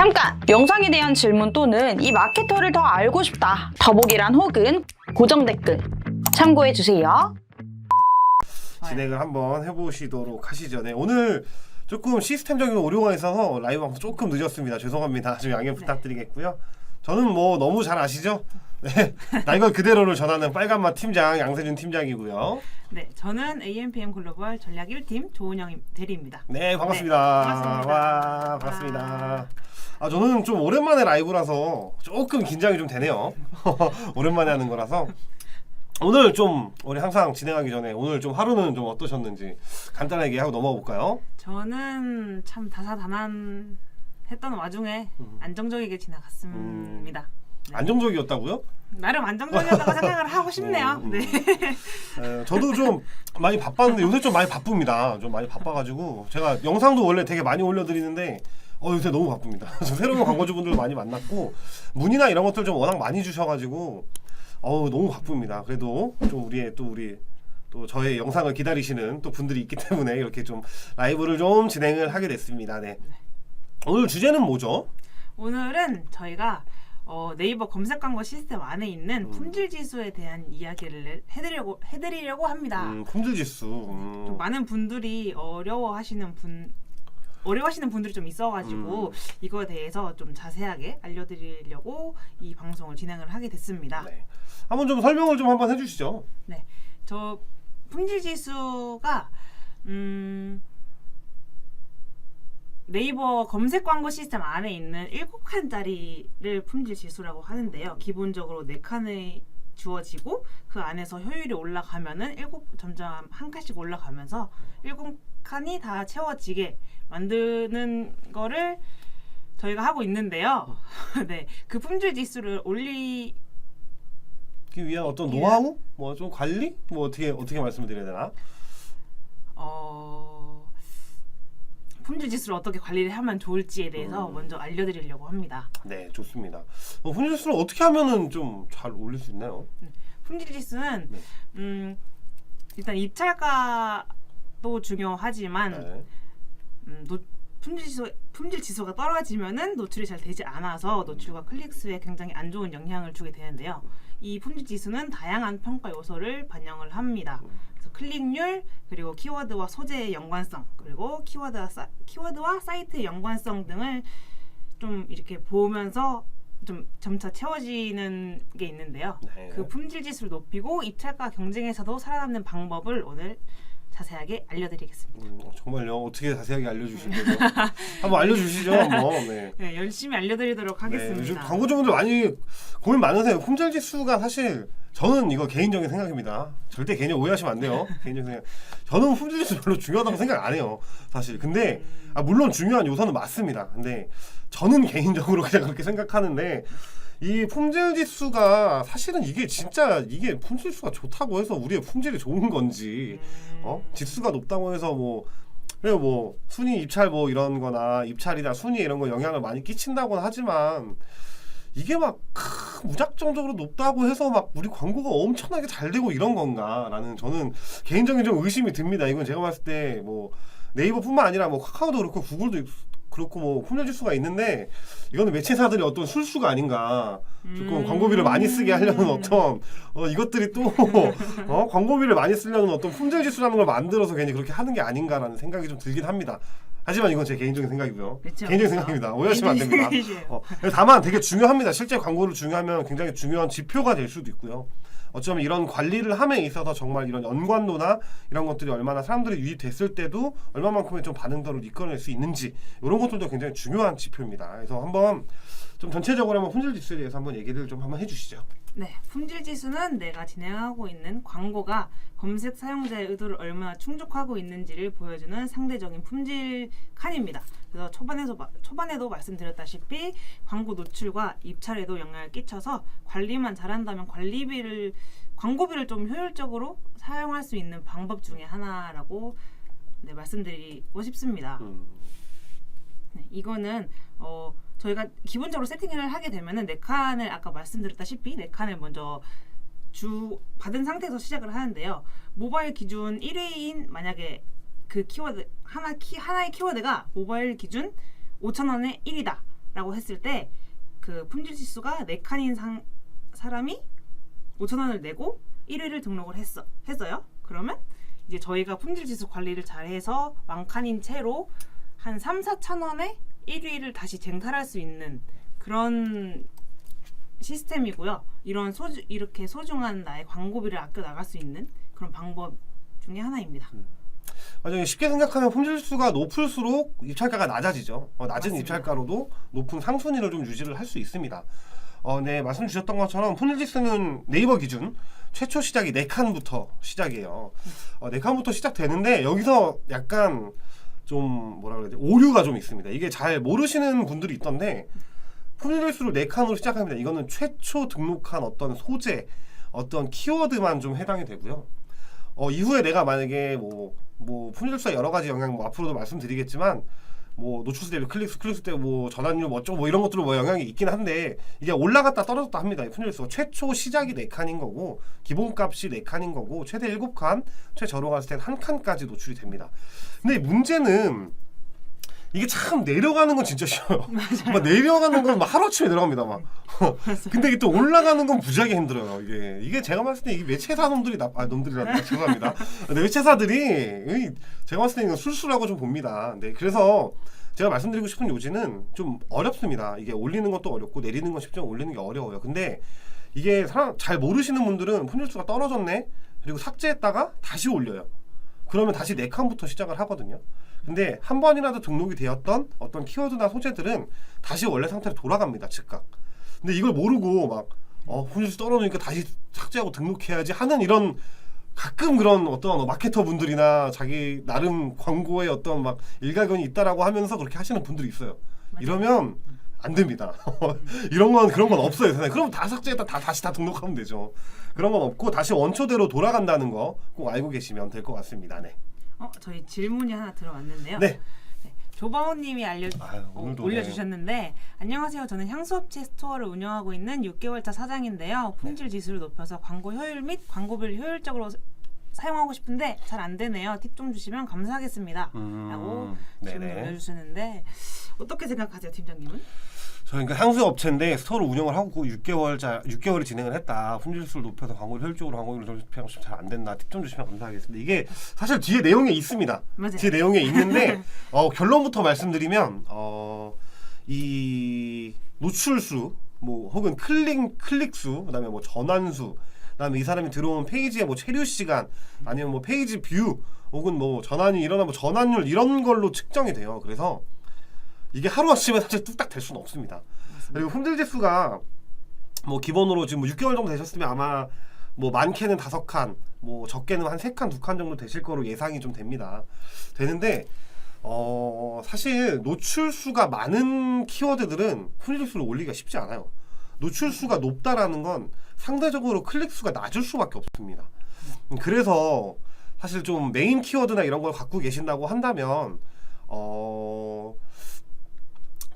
잠깐! 영상에 대한 질문 또는 이 마케터를 더 알고 싶다. 더보기란 혹은 고정 댓글 참고해주세요. 진행을 한번 해보시도록 하시죠. 네, 오늘 조금 시스템적인 오류가 있어서 라이브 방송 조금 늦었습니다. 죄송합니다. 좀 양해 부탁드리겠고요. 저는 뭐 너무 잘 아시죠? 네, 라이브 그대로를 전하는 빨간맛 팀장 양세준 팀장이고요. 네, 저는 AMPM 글로벌 전략 1팀 조은영 대리입니다. 네, 반갑습니다. 네, 반갑습니다. 와, 반갑습니다. 아, 저는 좀 오랜만에 라이브라서 조금 긴장이 좀 되네요. 오랜만에 하는 거라서. 오늘 좀 우리 항상 진행하기 전에 오늘 좀 하루는 좀 어떠셨는지 간단하게 하고 넘어가 볼까요? 저는 참 다사다난했던 와중에 안정적이게 지나갔습니다. 네. 안정적이었다고요? 나름 안정적이었다고 생각을 하고 싶네요. 네. 저도 좀 많이 바빴는데 요새 좀 많이 바쁩니다. 좀 많이 바빠가지고 제가 영상도 원래 되게 많이 올려드리는데 요새 너무 바쁩니다. 새로운 광고주분들 많이 만났고 문의나 이런 것들 좀 워낙 많이 주셔가지고 너무 바쁩니다. 그래도 좀 우리 또 저의 영상을 기다리시는 또 분들이 있기 때문에 이렇게 좀 라이브를 좀 진행을 하게 됐습니다. 네. 오늘 주제는 뭐죠? 오늘은 저희가 네이버 검색 광고 시스템 안에 있는 품질 지수에 대한 이야기를 해드리려고 합니다. 품질 지수. 좀 많은 분들이 어려워하시는 분들이 좀 있어가지고 이거에 대해서 좀 자세하게 알려드리려고 이 방송을 진행을 하게 됐습니다. 네. 한번 좀 설명을 좀 한번 해주시죠. 네, 저 품질 지수가 네이버 검색 광고 시스템 안에 있는 7칸짜리를 품질 지수라고 하는데요. 기본적으로 4칸이 주어지고 그 안에서 효율이 올라가면은 점점 한 칸씩 올라가면서 7칸이 다 채워지게 만드는 거를 저희가 하고 있는데요. 네, 그 품질 지수를 올리기 위한 어떤 노하우? 뭐 좀 관리? 뭐 어떻게 말씀을 드려야 되나? 품질 지수를 어떻게 관리를 하면 좋을지에 대해서 먼저 알려드리려고 합니다. 네, 좋습니다. 품질 지수를 어떻게 하면은 좀 잘 올릴 수 있나요? 품질 지수는 일단 입찰가도 중요하지만 품질 지수가 떨어지면은 노출이 잘 되지 않아서 노출과 클릭 수에 굉장히 안 좋은 영향을 주게 되는데요. 이 품질 지수는 다양한 평가 요소를 반영을 합니다. 그래서 클릭률, 그리고 키워드와 소재의 연관성, 그리고 키워드와 사이트의 연관성 등을 좀 이렇게 보면서 좀 점차 채워지는 게 있는데요. 네. 그 품질 지수를 높이고 입찰가 경쟁에서도 살아남는 방법을 오늘 자세하게 알려드리겠습니다. 정말요? 어떻게 자세하게 알려주실 거죠? 한번 알려주시죠. 한번. 네. 네, 열심히 알려드리도록 하겠습니다. 요즘 광고주분들 많이 고민 많으세요. 품질 지수가 사실 저는 이거 개인적인 생각입니다. 절대 개인적 오해하시면 안 돼요. 개인적인 생각. 저는 품질 지수 별로 중요하다고 생각 안 해요. 사실. 근데 물론 중요한 요소는 맞습니다. 근데 저는 개인적으로 그냥 그렇게 생각하는데 이 품질 지수가 사실은 이게 품질 지수가 좋다고 해서 우리의 품질이 좋은 건지 지수가 높다고 해서 뭐 순위 입찰 뭐 이런 거나 입찰이나 순위 이런 거 영향을 많이 끼친다고는 하지만 이게 막 무작정적으로 높다고 해서 막 우리 광고가 엄청나게 잘 되고 이런 건가라는 저는 개인적인 좀 의심이 듭니다. 이건 제가 봤을 때 뭐 네이버뿐만 아니라 뭐 카카오도 그렇고 구글도 그렇고 뭐 품질 지수가 있는데 이거는 매체사들의 어떤 술수가 아닌가. 조금 광고비를 많이 쓰게 하려는 어떤 이것들이 또 광고비를 많이 쓰려는 어떤 품질 지수라는 걸 만들어서 괜히 그렇게 하는 게 아닌가라는 생각이 좀 들긴 합니다. 하지만 이건 제 개인적인 생각이고요. 그쵸, 개인적인 그쵸. 생각입니다. 오해하시면 안 됩니다. 다만 되게 중요합니다. 실제 광고를 중요하면 굉장히 중요한 지표가 될 수도 있고요. 어쩌면 이런 관리를 함에 있어서 정말 이런 연관도나 이런 것들이 얼마나 사람들이 유입됐을 때도 얼마만큼의 좀 반응도를 이끌어낼 수 있는지 이런 것들도 굉장히 중요한 지표입니다. 그래서 한번 좀 전체적으로 한번 품질 지수에 대해서 한번 얘기를 좀 한번 해주시죠. 네, 품질 지수는 내가 진행하고 있는 광고가 검색 사용자의 의도를 얼마나 충족하고 있는지를 보여주는 상대적인 품질 칸입니다. 그래서 초반에도 말씀드렸다시피 광고 노출과 입찰에도 영향을 끼쳐서 관리만 잘한다면 광고비를 좀 효율적으로 사용할 수 있는 방법 중에 하나라고 말씀드리고 싶습니다. 네, 이거는 저희가 기본적으로 세팅을 하게 되면은 4칸을 아까 말씀드렸다시피 4칸을 먼저 받은 상태에서 시작을 하는데요. 모바일 기준 1회인 만약에 그 키워드 하나의 키워드가 모바일 기준 5,000원에 1이다 라고 했을 때 그 품질 지수가 4칸인 사람이 5,000원을 내고 1위를 등록을 했어요. 그러면 이제 저희가 품질 지수 관리를 잘해서 왕칸인 채로 한 3, 4천 원에 1위를 다시 쟁탈할 수 있는 그런 시스템이고요. 이렇게 소중한 나의 광고비를 아껴 나갈 수 있는 그런 방법 중에 하나입니다. 맞아요. 쉽게 생각하면 품질수가 높을수록 입찰가가 낮아지죠. 낮은 맞습니다. 입찰가로도 높은 상순위를 좀 유지를 할 수 있습니다. 네, 말씀 주셨던 것처럼 품질지수는 네이버 기준 최초 시작이 4칸부터 시작이에요. 4칸부터 시작되는데 여기서 약간 좀 뭐라 그래야 돼? 오류가 좀 있습니다. 이게 잘 모르시는 분들이 있던데 품질지수를 4칸으로 시작합니다. 이거는 최초 등록한 어떤 소재, 어떤 키워드만 좀 해당이 되고요. 이후에 내가 만약에 뭐 품질수가 여러 가지 영향 뭐 앞으로도 말씀드리겠지만 뭐 노출수 대비 클릭수 대비 뭐 전환율 뭐 어쩌고 뭐 이런 것들로 뭐 영향이 있긴 한데 이게 올라갔다 떨어졌다 합니다. 이 품질수가 최초 시작이 4칸인 거고 기본값이 4칸인 거고 최대 7칸, 최저로 갔을 땐 1칸까지 노출이 됩니다. 근데 문제는 이게 참 내려가는 건 진짜 쉬워요. 막 내려가는 건 막 하루아침에 내려갑니다. 막. 근데 이게 또 올라가는 건 무지하게 힘들어요. 이게 제가 봤을 때 이게 매체사 놈들이 놈들이란다. 죄송합니다. 근데 매체사들이 제가 봤을 때 이건 술수라고 좀 봅니다. 네, 그래서 제가 말씀드리고 싶은 요지는 좀 어렵습니다. 이게 올리는 것도 어렵고 내리는 건 쉽지만 올리는 게 어려워요. 근데 이게 잘 모르시는 분들은 품질수가 떨어졌네. 그리고 삭제했다가 다시 올려요. 그러면 다시 4칸부터 시작을 하거든요. 근데 한 번이라도 등록이 되었던 어떤 키워드나 소재들은 다시 원래 상태로 돌아갑니다. 즉각. 근데 이걸 모르고 막 품질수 떨어지니까 다시 삭제하고 등록해야지 하는 이런 가끔 그런 어떤 마케터 분들이나 자기 나름 광고에 어떤 막 일가견이 있다라고 하면서 그렇게 하시는 분들이 있어요. 맞아요. 이러면 안 됩니다. 그런 건 없어요. 세상에. 그럼 다 삭제했다 다시 등록하면 되죠. 그런 건 없고 다시 원초대로 돌아간다는 거 꼭 알고 계시면 될 것 같습니다. 네. 저희 질문이 하나 들어왔는데요. 네. 조바오님이 오늘도 올려주셨는데 안녕하세요. 저는 향수업체 스토어를 운영하고 있는 6개월차 사장인데요. 품질 지수를 높여서 광고 효율 및 광고비를 효율적으로 사용하고 싶은데 잘 안 되네요. 팁 좀 주시면 감사하겠습니다. 라고 질문을 올려주셨는데 어떻게 생각하세요, 팀장님은? 저희가 향수 업체인데 스토어를 운영을 하고 6개월을 진행을 했다. 품질수를 높여서 광고를 효율적으로 광고를 높이고 싶으면 잘 안 된다. 팁 좀 주시면 감사하겠습니다. 이게 사실 뒤에 내용에 있습니다. 맞아요. 뒤에 내용에 있는데 결론부터 말씀드리면 이 노출수 뭐 혹은 클릭수 그다음에 뭐 전환수 그다음에 이 사람이 들어온 페이지의 뭐 체류 시간 아니면 뭐 페이지 뷰 혹은 뭐 전환이 일어나 뭐 전환율 이런 걸로 측정이 돼요. 그래서 이게 하루아침에 사실 뚝딱 될 수는 없습니다. 그리고 품질지수가 뭐 기본으로 지금 뭐 6개월 정도 되셨으면 아마 뭐 많게는 5칸, 뭐 적게는 한 3칸, 2칸 정도 되실 거로 예상이 좀 됩니다. 되는데 사실 노출수가 많은 키워드들은 품질지수를 올리기가 쉽지 않아요. 노출수가 높다라는 건 상대적으로 클릭수가 낮을 수밖에 없습니다. 그래서 사실 좀 메인 키워드나 이런 걸 갖고 계신다고 한다면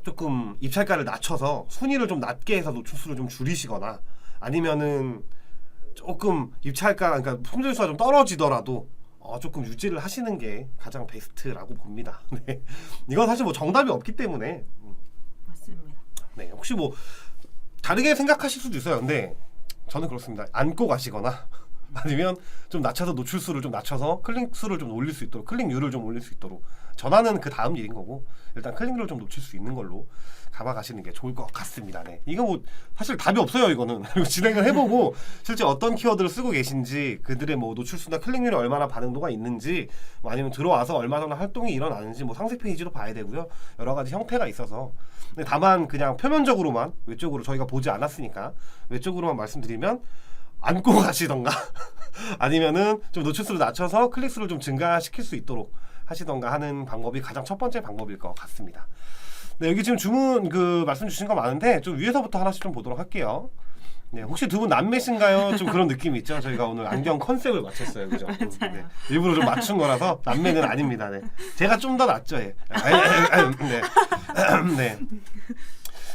조금 입찰가를 낮춰서 순위를 좀 낮게 해서 노출수를 좀 줄이시거나 아니면은 조금 입찰가 그러니까 품질수가 좀 떨어지더라도 조금 유지를 하시는 게 가장 베스트라고 봅니다. 네. 이건 사실 뭐 정답이 없기 때문에 맞습니다. 네, 혹시 뭐 다르게 생각하실 수도 있어요. 근데 저는 그렇습니다. 안고 가시거나 아니면 좀 낮춰서 노출수를 좀 낮춰서 클릭수를 좀 올릴 수 있도록 클릭률을 좀 올릴 수 있도록 전환은 그 다음 일인 거고 일단 클릭률을 좀 놓칠 수 있는 걸로 가봐가시는 게 좋을 것 같습니다. 네. 이거 뭐 사실 답이 없어요. 이거는 진행을 해보고 실제 어떤 키워드를 쓰고 계신지 그들의 뭐 노출수나 클릭률이 얼마나 반응도가 있는지 뭐 아니면 들어와서 얼마 정도 활동이 일어나는지 뭐 상세 페이지도 봐야 되고요. 여러 가지 형태가 있어서 근데 다만 그냥 표면적으로만 외적으로 저희가 보지 않았으니까 외적으로만 말씀드리면 안고 가시던가 아니면은 좀 노출수를 낮춰서 클릭수를 좀 증가시킬 수 있도록 하시던가 하는 방법이 가장 첫 번째 방법일 것 같습니다. 네, 여기 지금 주문 말씀 주신 거 많은데 좀 위에서부터 하나씩 좀 보도록 할게요. 네, 혹시 두 분 남매신가요? 좀 그런 느낌이 있죠. 저희가 오늘 안경 컨셉을 맞췄어요, 그죠? 네, 일부러 좀 맞춘 거라서 남매는 아닙니다. 네, 제가 좀 더 낫죠. 예. 네. 네.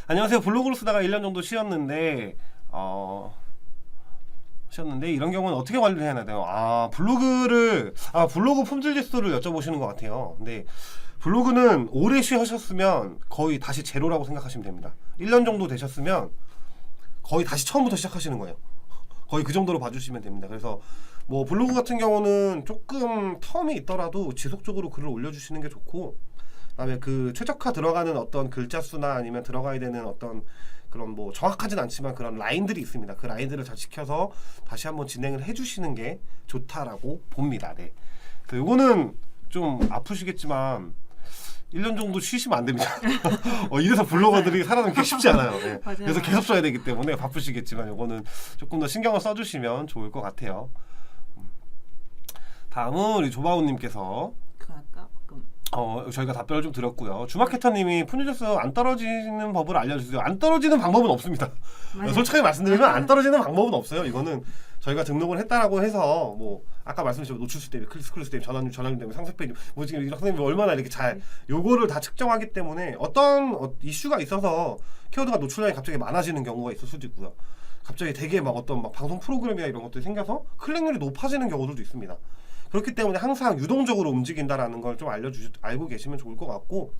안녕하세요. 블로그를 쓰다가 1년 정도 쉬었는데 이런 경우는 어떻게 관리를 해야 되나요? 블로그 품질 지수를 여쭤보시는 것 같아요. 근데 블로그는 오래 쉬셨으면 거의 다시 제로라고 생각하시면 됩니다. 1년 정도 되셨으면 거의 다시 처음부터 시작하시는 거예요. 거의 그 정도로 봐주시면 됩니다. 그래서 뭐 블로그 같은 경우는 조금 텀이 있더라도 지속적으로 글을 올려주시는 게 좋고, 그다음에 그 최적화 들어가는 어떤 글자 수나 아니면 들어가야 되는 어떤 그런 뭐 정확하진 않지만 그런 라인들이 있습니다. 그 라인들을 잘 지켜서 다시 한번 진행을 해주시는 게 좋다라고 봅니다. 네. 요거는 좀 아프시겠지만 1년 정도 쉬시면 안 됩니다. 이래서 블로거들이 살아남기 쉽지 않아요. 네. 그래서 계속 써야 되기 때문에 바쁘시겠지만 요거는 조금 더 신경을 써주시면 좋을 것 같아요. 다음은 우리 조바우님께서 그 아까 방금 저희가 답변을 좀 드렸고요. 주마케터님이 푸니저스 안 떨어지는 법을 알려주세요. 안 떨어지는 방법은 없습니다. 맞아요. 솔직하게 말씀드리면 안 떨어지는 방법은 없어요. 이거는 저희가 등록을 했다라고 해서 뭐 아까 말씀드린 노출수 대비, 클릭수 대비, 전환율 대비, 상세 페이지 뭐 지금 이런 선생님이 얼마나 이렇게 잘 요거를 다 측정하기 때문에 어떤 이슈가 있어서 키워드가 노출량이 갑자기 많아지는 경우가 있을 수도 있고요. 갑자기 되게 막 어떤 막 방송 프로그램이나 이런 것들이 생겨서 클릭률이 높아지는 경우들도 있습니다. 그렇기 때문에 항상 유동적으로 움직인다라는 걸 좀 알고 계시면 좋을 것 같고,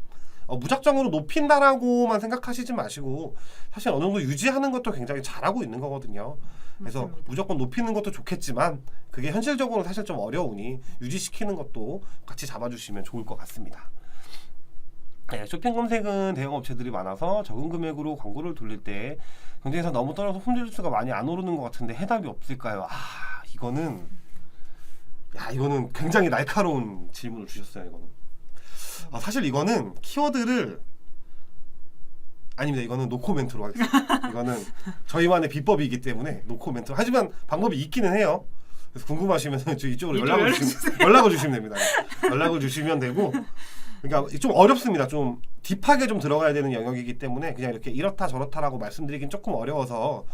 무작정으로 높인다라고만 생각하시지 마시고 사실 어느 정도 유지하는 것도 굉장히 잘하고 있는 거거든요. 그래서 맞습니다. 무조건 높이는 것도 좋겠지만 그게 현실적으로 사실 좀 어려우니 유지시키는 것도 같이 잡아주시면 좋을 것 같습니다. 네, 쇼핑 검색은 대형 업체들이 많아서 적은 금액으로 광고를 돌릴 때 경쟁에서 너무 떨어져서 품질수가 많이 안 오르는 것 같은데 해답이 없을까요? 이거는 굉장히 날카로운 질문을 주셨어요. 이거는 사실 이거는 키워드를 아닙니다. 이거는 노코멘트로 하겠습니다. 이거는 저희만의 비법이기 때문에 노코멘트로. 하지만 방법이 있기는 해요. 그래서 궁금하시면 이쪽으로 연락을 주시면 됩니다. 연락을 주시면 되고, 그러니까 좀 어렵습니다. 좀 딥하게 좀 들어가야 되는 영역이기 때문에 그냥 이렇게 이렇다 저렇다라고 말씀드리긴 조금 어려워서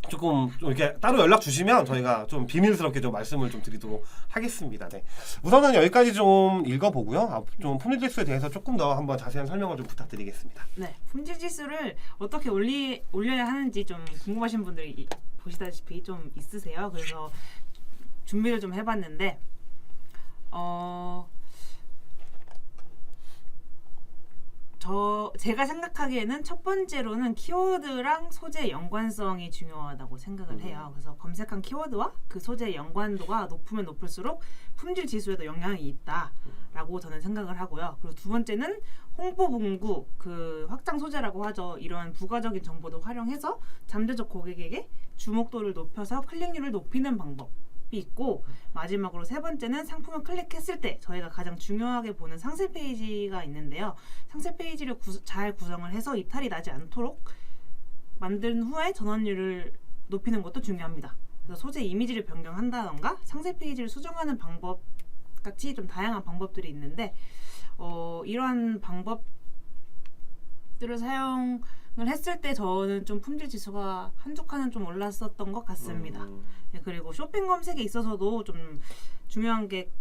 조금 좀 이렇게 따로 연락 주시면 저희가 좀 비밀스럽게 좀 말씀을 좀 드리도록 하겠습니다. 네. 우선은 여기까지 좀 읽어보고요. 좀 품질지수에 대해서 조금 더 한번 자세한 설명을 좀 부탁드리겠습니다. 네, 품질 지수를 어떻게 올려야 하는지 좀 궁금하신 분들이 보시다시피 좀 있으세요. 그래서 준비를 좀 해봤는데 제가 생각하기에는 첫 번째로는 키워드랑 소재의 연관성이 중요하다고 생각을 해요. 그래서 검색한 키워드와 그 소재의 연관도가 높으면 높을수록 품질 지수에도 영향이 있다라고 저는 생각을 하고요. 그리고 두 번째는 홍보 문구, 그 확장 소재라고 하죠. 이런 부가적인 정보도 활용해서 잠재적 고객에게 주목도를 높여서 클릭률을 높이는 방법 있고, 마지막으로 세 번째는 상품을 클릭했을 때 저희가 가장 중요하게 보는 상세 페이지가 있는데요. 상세 페이지를 잘 구성을 해서 이탈이 나지 않도록 만든 후에 전환율을 높이는 것도 중요합니다. 그래서 소재 이미지를 변경한다던가 상세 페이지를 수정하는 방법 같이 좀 다양한 방법들이 있는데 이러한 방법들을 사용을 했을 때 저는 좀 품질 지수가 한두 칸은 좀 올랐었던 것 같습니다. 네, 그리고 쇼핑 검색에 있어서도 좀 중요한 게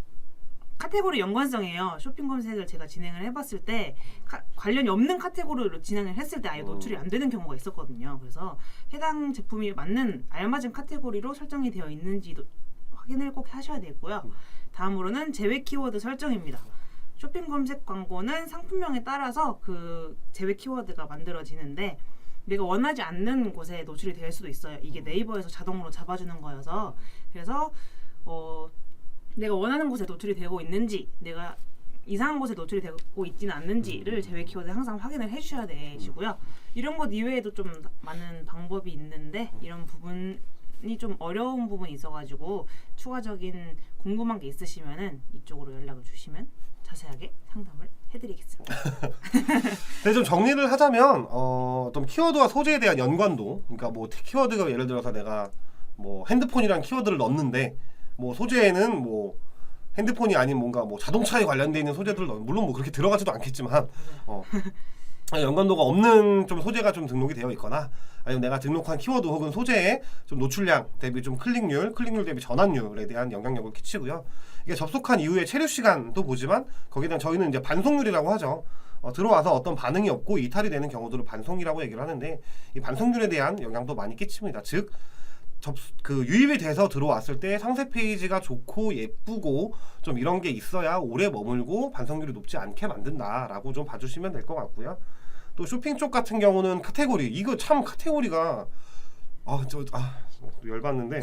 카테고리 연관성이에요. 쇼핑 검색을 제가 진행을 해봤을 때 관련이 없는 카테고리로 진행을 했을 때 아예 노출이 안 되는 경우가 있었거든요. 그래서 해당 제품이 알맞은 카테고리로 설정이 되어 있는지도 확인을 꼭 하셔야 되고요. 다음으로는 제외 키워드 설정입니다. 쇼핑 검색 광고는 상품명에 따라서 그 제외 키워드가 만들어지는데 내가 원하지 않는 곳에 노출이 될 수도 있어요. 이게 네이버에서 자동으로 잡아주는 거여서. 그래서 내가 원하는 곳에 노출이 되고 있는지, 내가 이상한 곳에 노출이 되고 있지는 않는지를 제외 키워드에 항상 확인을 해주셔야 되시고요. 이런 것 이외에도 좀 많은 방법이 있는데 이런 부분이 좀 어려운 부분이 있어가지고 추가적인 궁금한 게 있으시면은 이쪽으로 연락을 주시면 자세하게 상담을 해드리겠습니다. 네, 좀 정리를 하자면 어떤 키워드와 소재에 대한 연관도, 그러니까 뭐 키워드가 예를 들어서 내가 뭐 핸드폰이란 키워드를 넣었는데 뭐 소재에는 뭐 핸드폰이 아닌 뭔가 뭐 자동차에 관련돼 있는 소재들을 물론 뭐 그렇게 들어가지도 않겠지만 연관도가 없는 좀 소재가 좀 등록이 되어 있거나, 아니면 내가 등록한 키워드 혹은 소재에 좀 노출량 대비 좀 클릭률 대비 전환율에 대한 영향력을 끼치고요. 이게 접속한 이후에 체류 시간도 보지만 거기에 대한 저희는 이제 반송률이라고 하죠. 들어와서 어떤 반응이 없고 이탈이 되는 경우들을 반송이라고 얘기를 하는데, 이 반송률에 대한 영향도 많이 끼칩니다. 즉 그 유입이 돼서 들어왔을 때 상세 페이지가 좋고 예쁘고 좀 이런 게 있어야 오래 머물고 반성률이 높지 않게 만든다라고 좀 봐주시면 될 것 같고요. 또 쇼핑 쪽 같은 경우는 카테고리, 이거 참 카테고리가 열받는데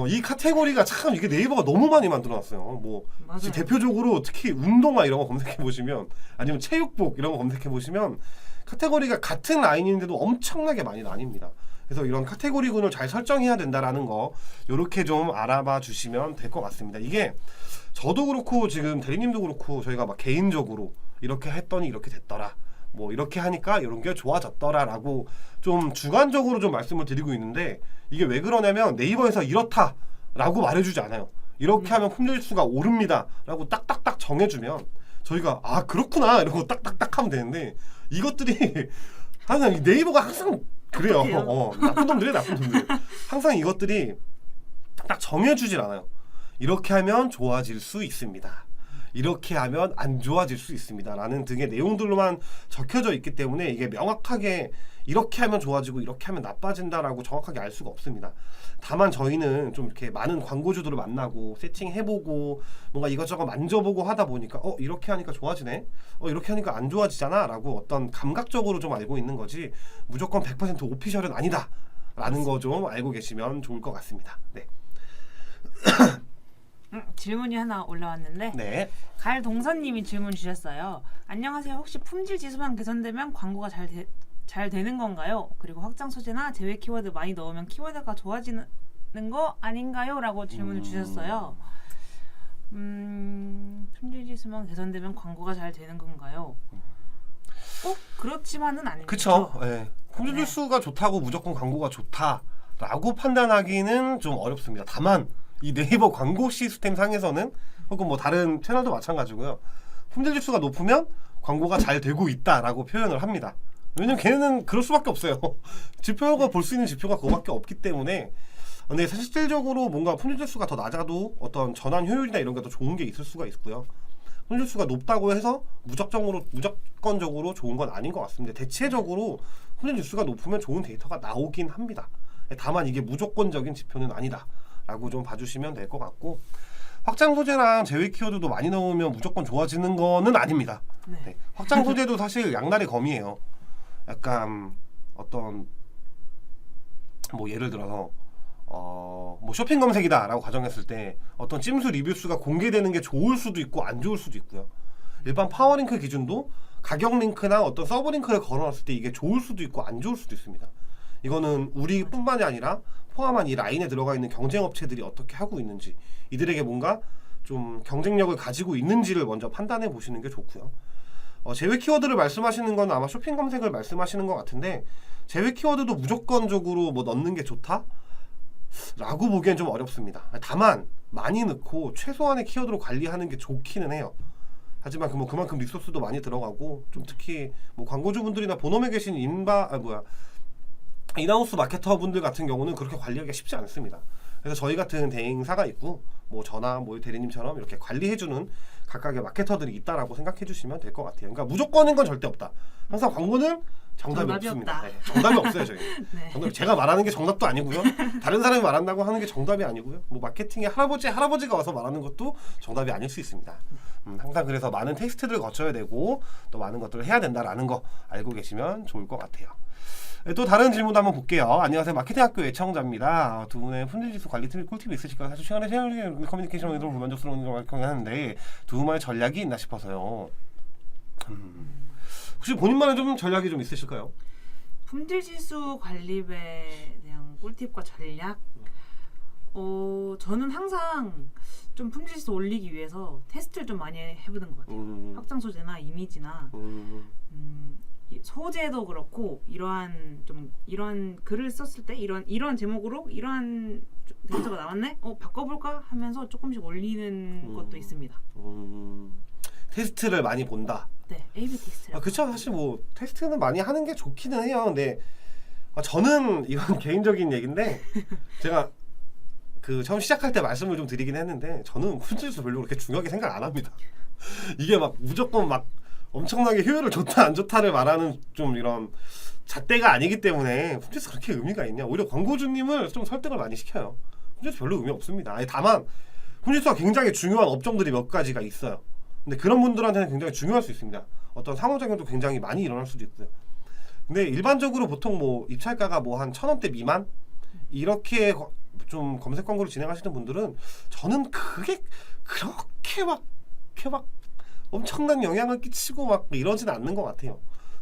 이 카테고리가 참 이게 네이버가 너무 많이 만들어놨어요. 뭐 맞아요. 대표적으로 특히 운동화 이런 거 검색해 보시면, 아니면 체육복 이런 거 검색해 보시면 카테고리가 같은 라인인데도 엄청나게 많이 나뉩니다. 그래서 이런 카테고리군을 잘 설정해야 된다라는 거 이렇게 좀 알아봐 주시면 될 것 같습니다. 이게 저도 그렇고 지금 대리님도 그렇고 저희가 막 개인적으로 이렇게 했더니 이렇게 됐더라, 뭐 이렇게 하니까 이런 게 좋아졌더라라고 좀 주관적으로 좀 말씀을 드리고 있는데, 이게 왜 그러냐면 네이버에서 이렇다라고 말해주지 않아요. 이렇게 하면 품질수가 오릅니다라고 딱딱딱 정해주면 저희가 아 그렇구나 이러고 딱딱딱 하면 되는데, 이것들이 항상 이 네이버가 항상 그래요. 나쁜 놈들이 나쁜 놈들. 항상 이것들이 딱 정해주질 않아요. 이렇게 하면 좋아질 수 있습니다, 이렇게 하면 안 좋아질 수 있습니다 라는 등의 내용들로만 적혀져 있기 때문에 이게 명확하게 이렇게 하면 좋아지고 이렇게 하면 나빠진다라고 정확하게 알 수가 없습니다. 다만 저희는 좀 이렇게 많은 광고주들을 만나고 세팅해보고 뭔가 이것저것 만져보고 하다 보니까 이렇게 하니까 좋아지네, 이렇게 하니까 안 좋아지잖아 라고 어떤 감각적으로 좀 알고 있는 거지, 무조건 100% 오피셜은 아니다 라는 거 좀 알고 계시면 좋을 것 같습니다. 네. 질문이 하나 올라왔는데 네. 갈동선님이 질문 주셨어요. 안녕하세요. 혹시 품질 지수만 개선되면 광고가 잘 되는 건가요? 그리고 확장 소재나 제외 키워드 많이 넣으면 키워드가 좋아지는 거 아닌가요? 라고 질문을 주셨어요. 품질 지수만 개선되면 광고가 잘 되는 건가요? 꼭 그렇지만은 아니죠. 그쵸. 네. 품질 지수가 좋다고 무조건 광고가 좋다라고 판단하기는 좀 어렵습니다. 다만 이 네이버 광고 시스템 상에서는, 혹은 뭐 다른 채널도 마찬가지고요, 품질 지수가 높으면 광고가 잘 되고 있다라고 표현을 합니다. 왜냐면 걔는 그럴 수밖에 없어요. 지표가 볼 수 있는 지표가 그거밖에 없기 때문에. 근데 실질적으로 뭔가 품질 지수가 더 낮아도 어떤 전환 효율이나 이런 게 더 좋은 게 있을 수가 있고요. 품질 지수가 높다고 해서 무조건적으로 좋은 건 아닌 것 같습니다. 대체적으로 품질 지수가 높으면 좋은 데이터가 나오긴 합니다. 다만 이게 무조건적인 지표는 아니다 라고 좀 봐주시면 될 것 같고, 확장 소재랑 제외 키워드도 많이 넣으면 무조건 좋아지는 거는 아닙니다. 네. 확장 소재도 사실 양날의 검이에요. 약간 어떤 뭐 예를 들어서 뭐 쇼핑 검색이다 라고 가정했을 때 어떤 찜수 리뷰수가 공개되는 게 좋을 수도 있고 안 좋을 수도 있고요. 일반 파워링크 기준도 가격 링크나 어떤 서브 링크를 걸어놨을 때 이게 좋을 수도 있고 안 좋을 수도 있습니다. 이거는 우리뿐만이 아니라 포함한 이 라인에 들어가 있는 경쟁 업체들이 어떻게 하고 있는지, 이들에게 뭔가 좀 경쟁력을 가지고 있는지를 먼저 판단해 보시는 게 좋고요. 제외 키워드를 말씀하시는 건 아마 쇼핑 검색을 말씀하시는 것 같은데, 제외 키워드도 무조건적으로 뭐 넣는 게 좋다? 라고 보기엔 좀 어렵습니다. 다만 많이 넣고 최소한의 키워드로 관리하는 게 좋기는 해요. 하지만 그만큼 리소스도 많이 들어가고, 좀 특히 뭐 광고주분들이나 본업에 계신 인하우스 마케터 분들 같은 경우는 그렇게 관리하기가 쉽지 않습니다. 그래서 저희 같은 대행사가 있고, 뭐 저나 뭐 대리님처럼 이렇게 관리해주는 각각의 마케터들이 있다라고 생각해 주시면 될 것 같아요. 그러니까 무조건인 건 절대 없다. 항상 광고는 정답이 없습니다. 네, 정답이 없어요, 저희. 네. 정답, 제가 말하는 게 정답도 아니고요, 다른 사람이 말한다고 하는 게 정답이 아니고요, 뭐 마케팅의 할아버지가 와서 말하는 것도 정답이 아닐 수 있습니다. 항상 그래서 많은 테스트를 거쳐야 되고 또 많은 것들을 해야 된다라는 거 알고 계시면 좋을 것 같아요. 또 다른 질문도 한번 볼게요. 안녕하세요. 마케팅학교 애청자입니다. 두 분의 품질지수 관리 꿀팁이 있으실까요? 사실 최근에 커뮤니케이션을 좀 불만족스러운 걸 하는데 두 분만의 전략이 있나 싶어서요. 혹시 본인만의 좀 전략이 좀 있으실까요? 품질지수 관리에 대한 꿀팁과 전략? 저는 항상 좀 품질지수 올리기 위해서 테스트를 좀 많이 해보는 것 같아요. 확장 소재나 이미지나 소재도 그렇고, 이러한 글을 썼을 때 이런 제목으로 이러한 데이터가 나왔네? 바꿔볼까? 하면서 조금씩 올리는 것도 있습니다. 테스트를 많이 본다. 네, A/B 테스트. 그쵸. 사실 뭐 테스트는 많이 하는 게 좋기는 해요. 근데 저는 이건 개인적인 얘기인데, 제가 처음 시작할 때 말씀을 좀 드리긴 했는데, 저는 품질지수 별로 그렇게 중요하게 생각 안 합니다. 이게 막 무조건 막 엄청나게 효율을 좋다 안 좋다를 말하는 좀 이런 잣대가 아니기 때문에 품질수 그렇게 의미가 있냐. 오히려 광고주님을 좀 설득을 많이 시켜요. 품질수 별로 의미 없습니다. 아니, 다만 품질수가 굉장히 중요한 업종들이 몇 가지가 있어요. 근데 그런 분들한테는 굉장히 중요할 수 있습니다. 어떤 상호작용도 굉장히 많이 일어날 수도 있어요. 근데 일반적으로 보통 뭐 입찰가가 뭐 한 1,000원대 미만 이렇게 좀 검색 광고를 진행하시는 분들은 저는 그게 그렇게 막 엄청난 영향을 끼치고 막 이러진 않는 것 같아요.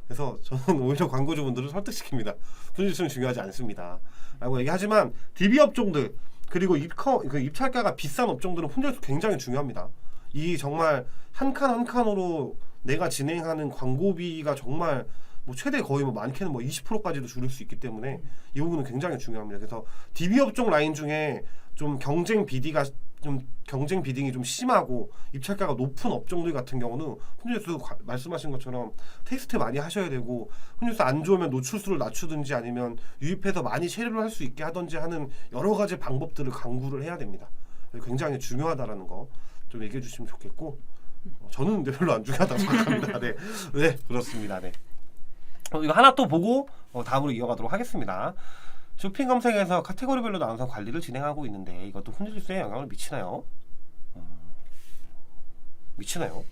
그래서 저는 오히려 광고주분들을 설득시킵니다. 품질수는 중요하지 않습니다. 라고 얘기하지만 DB 업종들 그리고 입찰가가 비싼 업종들은 품질수 굉장히 중요합니다. 이 정말 한 칸 한 칸으로 내가 진행하는 광고비가 정말 뭐 최대 거의 뭐 많게는 뭐 20%까지도 줄일 수 있기 때문에 이 부분은 굉장히 중요합니다. 그래서 DB 업종 라인 중에 좀 경쟁 비딩이 좀 심하고 입찰가가 높은 업종들 같은 경우는 품질수 말씀하신 것처럼 테스트 많이 하셔야 되고 품질수 안 좋으면 노출수를 낮추든지 아니면 유입해서 많이 체류를 할 수 있게 하든지 하는 여러 가지 방법들을 강구를 해야 됩니다. 굉장히 중요하다라는 거 좀 얘기해 주시면 좋겠고 저는 근데 별로 안 중요하다고 생각합니다. 네, 네 그렇습니다. 네. 이거 하나 또 보고 다음으로 이어가도록 하겠습니다. 쇼핑 검색에서 카테고리별로 나눠서 관리를 진행하고 있는데 이것도 품질수에 영향을 미치나요? 미치나요?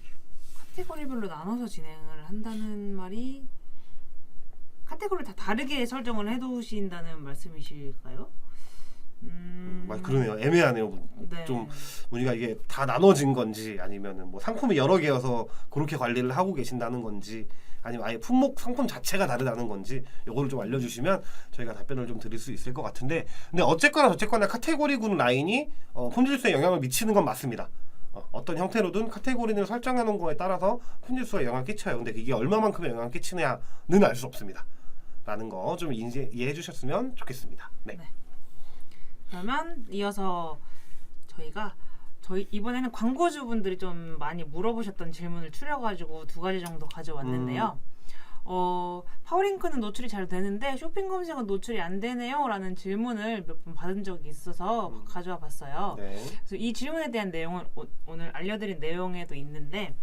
카테고리별로 나눠서 진행을 한다는 말이 카테고리를 다 다르게 설정을 해두신다는 말씀이실까요? 그러네요. 애매하네요. 네. 좀 우리가 이게 다 나눠진 건지 아니면은 뭐 상품이 여러 개여서 그렇게 관리를 하고 계신다는 건지 아니면 아예 품목 상품 자체가 다르다는 건지 요거를 좀 알려주시면 저희가 답변을 좀 드릴 수 있을 것 같은데 근데 어쨌거나 저쨌거나 카테고리군 라인이 품질수에 영향을 미치는 건 맞습니다. 어떤 형태로든 카테고리를 설정하는 거에 따라서 품질수에 영향을 끼쳐요. 근데 이게 얼마만큼의 영향을 끼치느냐는 알 수 없습니다. 라는 거 좀 이해해 주셨으면 좋겠습니다. 네. 네. 그러면 이어서 저희 이번에는 광고주분들이 좀 많이 물어보셨던 질문을 추려가지고 2가지 정도 가져왔는데요. 파워링크는 노출이 잘 되는데 쇼핑 검색은 노출이 안 되네요 라는 질문을 몇 번 받은 적이 있어서 가져와 봤어요. 네. 그래서 이 질문에 대한 내용을 오늘 알려드린 내용에도 있는데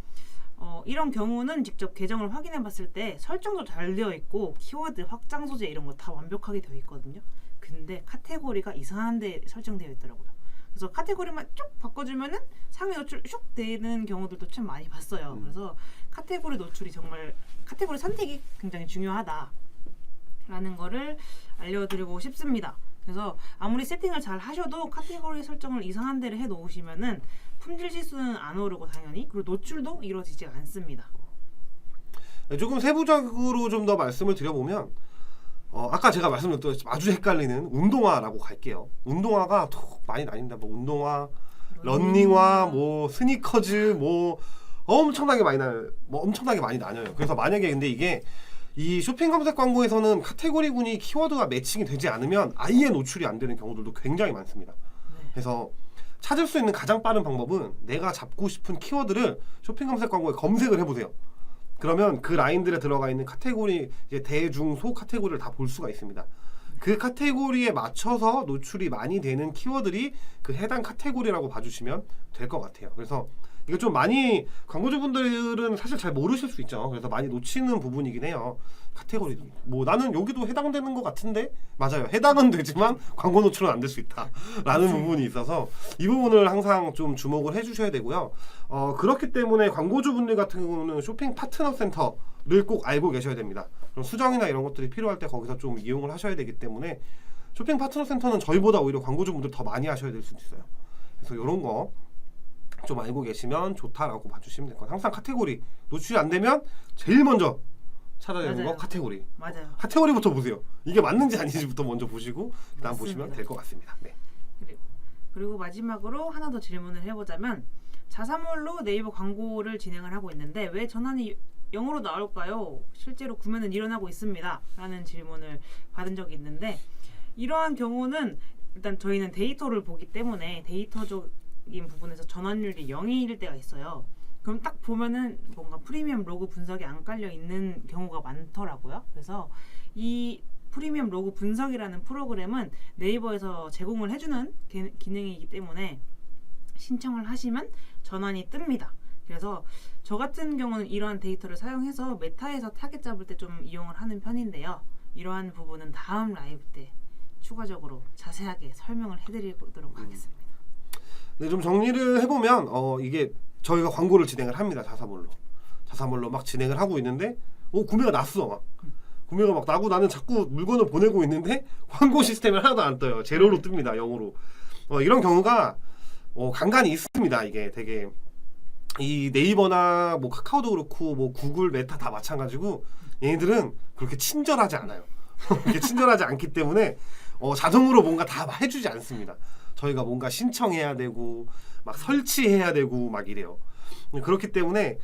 이런 경우는 직접 계정을 확인해 봤을 때 설정도 잘 되어 있고 키워드, 확장 소재 이런 거 다 완벽하게 되어 있거든요. 근데 카테고리가 이상한 데 설정되어 있더라고요. 그래서 카테고리만 쭉 바꿔주면은 상위 노출 슉 되는 경우들도 참 많이 봤어요. 그래서 카테고리 노출이 정말 카테고리 선택이 굉장히 중요하다라는 거를 알려드리고 싶습니다. 그래서 아무리 세팅을 잘 하셔도 카테고리 설정을 이상한 데를 해 놓으시면은 품질 지수는 안 오르고 당연히 그리고 노출도 이루어지지 않습니다. 조금 세부적으로 좀 더 말씀을 드려보면 아까 제가 말씀드렸던 아주 헷갈리는 운동화라고 갈게요. 운동화가 많이 나뉜다. 뭐 운동화, 런닝화, 뭐 스니커즈, 뭐 엄청나게 많이 나뉘어요. 그래서 만약에 근데 이게 이 쇼핑 검색 광고에서는 카테고리군이 키워드가 매칭이 되지 않으면 아예 노출이 안 되는 경우들도 굉장히 많습니다. 그래서 찾을 수 있는 가장 빠른 방법은 내가 잡고 싶은 키워드를 쇼핑 검색 광고에 검색을 해보세요. 그러면 그 라인들에 들어가 있는 카테고리 이제 대, 중, 소 카테고리를 다 볼 수가 있습니다. 그 카테고리에 맞춰서 노출이 많이 되는 키워드들이 그 해당 카테고리라고 봐주시면 될 것 같아요. 그래서 이거 좀 많이 광고주분들은 사실 잘 모르실 수 있죠. 그래서 많이 놓치는 부분이긴 해요. 카테고리 뭐 나는 여기도 해당되는 것 같은데 맞아요. 해당은 되지만 광고 노출은 안 될 수 있다 라는 부분이 있어서 이 부분을 항상 좀 주목을 해주셔야 되고요. 그렇기 때문에 광고주분들 같은 경우는 쇼핑 파트너 센터를 꼭 알고 계셔야 됩니다. 그럼 수정이나 이런 것들이 필요할 때 거기서 좀 이용을 하셔야 되기 때문에 쇼핑 파트너 센터는 저희보다 오히려 광고주분들 더 많이 하셔야 될 수도 있어요. 그래서 이런 거 좀 알고 계시면 좋다라고 봐주시면 될 거예요. 항상 카테고리 노출이 안 되면 제일 먼저 찾아야 되는 거 카테고리. 맞아요. 카테고리부터 보세요. 이게 맞는지 아닌지부터 먼저 보시고 그다음 맞습니다. 보시면 될 것 같습니다. 네. 그리고 마지막으로 하나 더 질문을 해보자면 자사몰로 네이버 광고를 진행을 하고 있는데 왜 전환이 0으로 나올까요? 실제로 구매는 일어나고 있습니다. 라는 질문을 받은 적이 있는데 이러한 경우는 일단 저희는 데이터를 보기 때문에 데이터적인 부분에서 전환율이 0일 때가 있어요. 그럼 딱 보면은 뭔가 프리미엄 로그 분석이 안 깔려 있는 경우가 많더라고요. 그래서 이 프리미엄 로그 분석이라는 프로그램은 네이버에서 제공을 해주는 기능이기 때문에 신청을 하시면 전환이 뜹니다. 그래서 저 같은 경우는 이러한 데이터를 사용해서 메타에서 타겟 잡을 때 좀 이용을 하는 편인데요. 이러한 부분은 다음 라이브 때 추가적으로 자세하게 설명을 해드리도록 하겠습니다. 네, 좀 정리를 해보면 이게 저희가 광고를 진행을 합니다. 자사몰로 막 진행을 하고 있는데 구매가 났어. 막 구매가 막 나고 나는 자꾸 물건을 보내고 있는데 광고 시스템이 하나도 안 떠요. 제로로 뜹니다. 0으로. 이런 경우가 간간히 있습니다. 이게 되게 이 네이버나 뭐 카카오도 그렇고 뭐 구글, 메타 다 마찬가지고 얘네들은 그렇게 친절하지 않아요. 그렇게 친절하지 않기 때문에 자동으로 뭔가 다 해주지 않습니다. 저희가 뭔가 신청해야 되고 막 설치해야 되고 막 이래요. 그렇기 때문에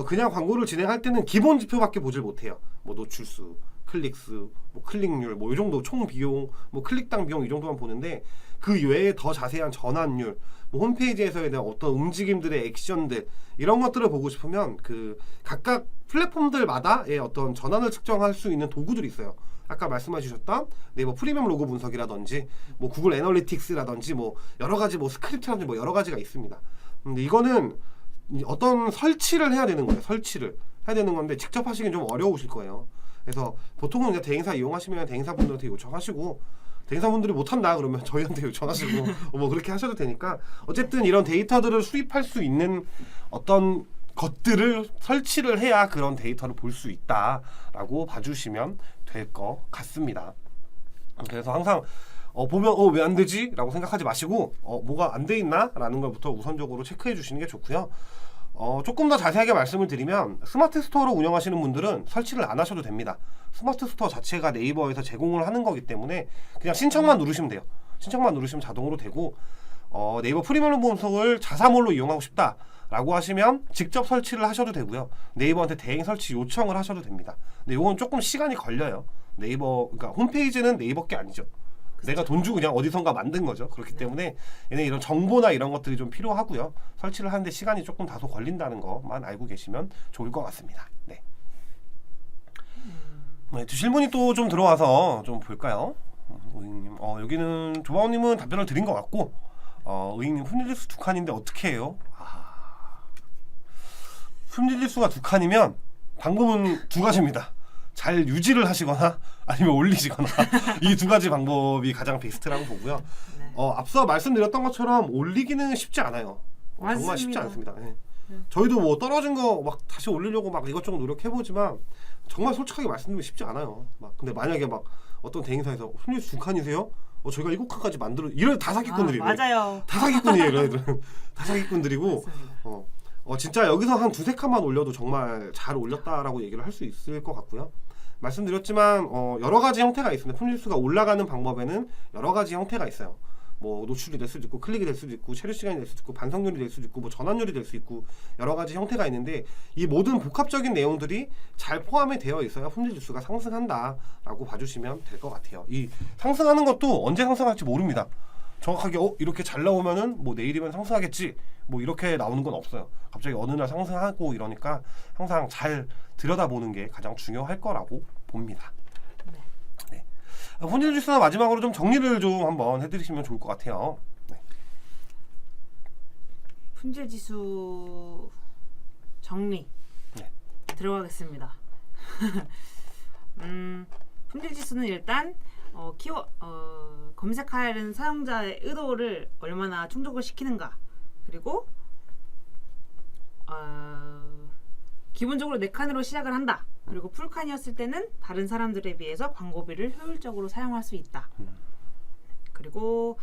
그냥 광고를 진행할 때는 기본 지표밖에 보질 못해요. 뭐 노출수, 클릭수, 뭐 클릭률, 뭐 이 정도 총 비용, 뭐 클릭당 비용 이 정도만 보는데 그 외에 더 자세한 전환율, 뭐 홈페이지에서에 대한 어떤 움직임들의 액션들 이런 것들을 보고 싶으면 그 각각 플랫폼들마다의 어떤 전환을 측정할 수 있는 도구들이 있어요. 아까 말씀하셨던 네이버 프리미엄 로고 분석이라든지 뭐 구글 애널리틱스라든지 뭐 여러 가지 뭐 스크립트라든지 뭐 여러 가지가 있습니다. 근데 이거는 어떤 설치를 해야 되는 거예요. 설치를 해야 되는 건데 직접 하시긴 좀 어려우실 거예요. 그래서 보통은 그냥 대행사 이용하시면 대행사분들한테 요청하시고 대행사분들이 못한다 그러면 저희한테 요청하시고 뭐 그렇게 하셔도 되니까 어쨌든 이런 데이터들을 수입할 수 있는 어떤 것들을 설치를 해야 그런 데이터를 볼 수 있다라고 봐주시면 될 것 같습니다. 그래서 항상 보면 왜 안 되지? 라고 생각하지 마시고 뭐가 안 돼 있나? 라는 것부터 우선적으로 체크해 주시는 게 좋고요. 조금 더 자세하게 말씀을 드리면 스마트 스토어로 운영하시는 분들은 설치를 안 하셔도 됩니다. 스마트 스토어 자체가 네이버에서 제공을 하는 거기 때문에 그냥 신청만 누르시면 돼요. 신청만 누르시면 자동으로 되고 네이버 프리미엄 분석을 자사몰로 이용하고 싶다 라고 하시면 직접 설치를 하셔도 되고요. 네이버한테 대행 설치 요청을 하셔도 됩니다. 근데 이건 조금 시간이 걸려요. 네이버 그러니까 홈페이지는 네이버 게 아니죠. 내가 돈 주고 그냥 어디선가 만든 거죠. 그렇기 때문에 얘네 이런 정보나 이런 것들이 좀 필요하고요. 설치를 하는데 시간이 조금 다소 걸린다는 것만 알고 계시면 좋을 것 같습니다. 네. 네, 질문이 또 좀 들어와서 좀 볼까요? 의익님, 여기는 조바오님은 답변을 드린 것 같고, 의익님 품질지수 2칸인데 어떻게 해요? 품질지수가 2칸이면 방법은 2가지입니다. 잘 유지를 하시거나 아니면 올리시거나 이 2가지 방법이 가장 베스트라고 보고요. 네. 앞서 말씀드렸던 것처럼 올리기는 쉽지 않아요. 맞습니다. 정말 쉽지 않습니다. 네. 네. 저희도 뭐 떨어진 거 막 다시 올리려고 막 이것저것 노력해보지만 정말 솔직하게 말씀드리면 쉽지 않아요. 근데 만약에 막 어떤 대행사에서 품질지수 2칸이세요? 저희가 7칸까지 만들어 이런 다 사기꾼들이에요. 맞아요. 다 사기꾼이에요. 이런 애들은 다 사기꾼들이고 진짜 여기서 한 2-3칸만 올려도 정말 잘 올렸다라고 얘기를 할 수 있을 것 같고요. 말씀드렸지만 여러 가지 형태가 있습니다. 품질지수가 올라가는 방법에는 여러 가지 형태가 있어요. 뭐 노출이 될 수도 있고 클릭이 될 수도 있고 체류 시간이 될 수도 있고 반성률이 될 수도 있고 뭐 전환율이 될 수 있고 여러 가지 형태가 있는데 이 모든 복합적인 내용들이 잘 포함이 되어 있어야 품질지수가 상승한다라고 봐주시면 될 것 같아요. 이 상승하는 것도 언제 상승할지 모릅니다. 정확하게 이렇게 잘 나오면은 뭐 내일이면 상승하겠지 뭐 이렇게 나오는 건 없어요. 갑자기 어느 날 상승하고 이러니까 항상 잘 들여다보는 게 가장 중요할 거라고 봅니다. 네. 품질지수나 마지막으로 좀 정리를 좀 한번 해드리시면 좋을 것 같아요. 네. 품질지수 정리 들어가겠습니다. 품질지수는 일단 검색하는 사용자의 의도를 얼마나 충족을 시키는가, 그리고 기본적으로 4칸으로 시작을 한다. 그리고 풀칸이었을 때는 다른 사람들에 비해서 광고비를 효율적으로 사용할 수 있다. 그리고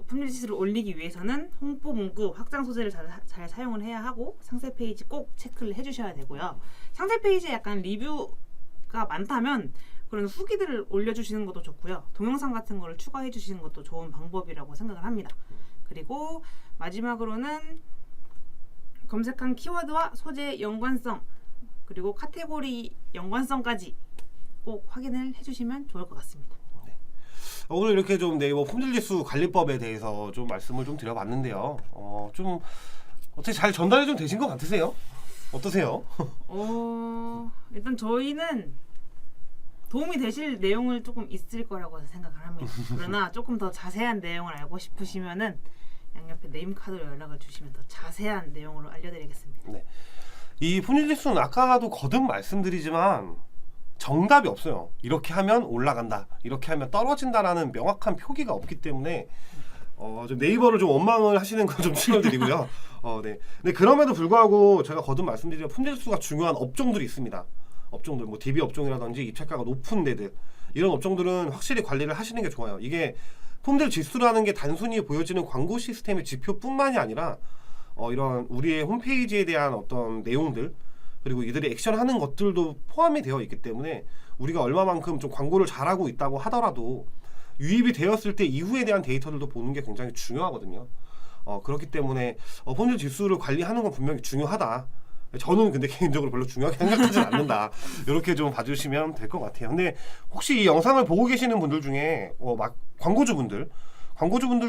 품질지수를 올리기 위해서는 홍보 문구, 확장 소재를 잘 사용을 해야 하고 상세 페이지 꼭 체크를 해주셔야 되고요. 상세 페이지에 약간 리뷰가 많다면 그런 후기들을 올려주시는 것도 좋고요. 동영상 같은 거를 추가해 주시는 것도 좋은 방법이라고 생각을 합니다. 그리고 마지막으로는 검색한 키워드와 소재의 연관성, 그리고 카테고리 연관성까지 꼭 확인을 해주시면 좋을 것 같습니다. 오늘 이렇게 좀 네이버 품질지수 관리법에 대해서 좀 말씀을 좀 드려봤는데요. 좀 어떻게 잘 전달이 좀 되신 것 같으세요? 어떠세요? 일단 저희는 도움이 되실 내용을 조금 있을 거라고 생각을 합니다. 그러나 조금 더 자세한 내용을 알고 싶으시면은 양옆에 네임카드로 연락을 주시면 더 자세한 내용으로 알려드리겠습니다. 이 품질지수는 아까도 거듭 말씀드리지만 정답이 없어요. 이렇게 하면 올라간다, 이렇게 하면 떨어진다라는 명확한 표기가 없기 때문에 좀 네이버를 좀 원망을 하시는 거 좀 추천드리고요. 네. 근데 그럼에도 불구하고 제가 거듭 말씀드리면 품질지수가 중요한 업종들이 있습니다. 업종들, 뭐 DB 업종이라든지 입찰가가 높은 데들, 이런 업종들은 확실히 관리를 하시는 게 좋아요. 이게 품질 지수라는 게 단순히 보여지는 광고 시스템의 지표뿐만이 아니라 이런 우리의 홈페이지에 대한 어떤 내용들, 그리고 이들이 액션하는 것들도 포함이 되어 있기 때문에 우리가 얼마만큼 좀 광고를 잘하고 있다고 하더라도 유입이 되었을 때 이후에 대한 데이터들도 보는 게 굉장히 중요하거든요. 그렇기 때문에 품질 지수를 관리하는 건 분명히 중요하다. 저는 근데 개인적으로 별로 중요하게 생각하진 않는다. 이렇게 좀 봐주시면 될 것 같아요. 근데 혹시 이 영상을 보고 계시는 분들 중에 막 광고주분들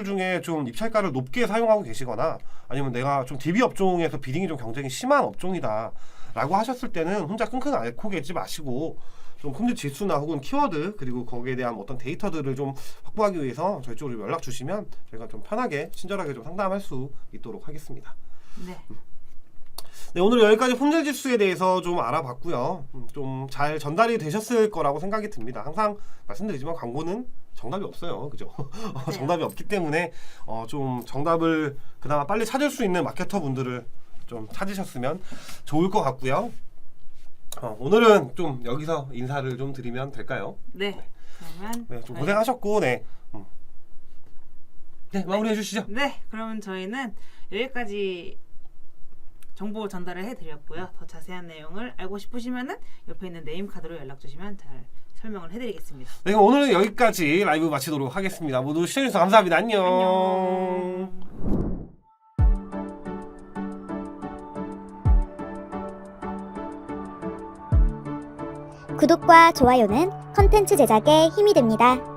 중에 좀 입찰가를 높게 사용하고 계시거나 아니면 내가 좀 DB 업종에서 비딩이 좀 경쟁이 심한 업종이다 라고 하셨을 때는 혼자 끙끙 앓고 계지 마시고 좀 품질 지수나 혹은 키워드, 그리고 거기에 대한 어떤 데이터들을 좀 확보하기 위해서 저희 쪽으로 연락 주시면 저희가 좀 편하게 친절하게 좀 상담할 수 있도록 하겠습니다. 네. 네, 오늘 여기까지 품질 지수에 대해서 좀 알아봤고요. 좀 잘 전달이 되셨을 거라고 생각이 듭니다. 항상 말씀드리지만 광고는 정답이 없어요. 그죠? 정답이 없기 때문에 좀 정답을 그나마 빨리 찾을 수 있는 마케터 분들을 좀 찾으셨으면 좋을 것 같고요. 오늘은 좀 여기서 인사를 좀 드리면 될까요? 네. 그러면 네, 좀 고생하셨고, 네. 네, 마무리해 주시죠. 네. 그러면 저희는 여기까지 정보 전달을 해드렸고요. 더 자세한 내용을 알고 싶으시면은 옆에 있는 네임 카드로 연락 주시면 잘 설명을 해드리겠습니다. 네, 그럼 오늘은 여기까지 라이브 마치도록 하겠습니다. 모두 시청해주셔서 감사합니다. 안녕. 안녕. 구독과 좋아요는 컨텐츠 제작에 힘이 됩니다.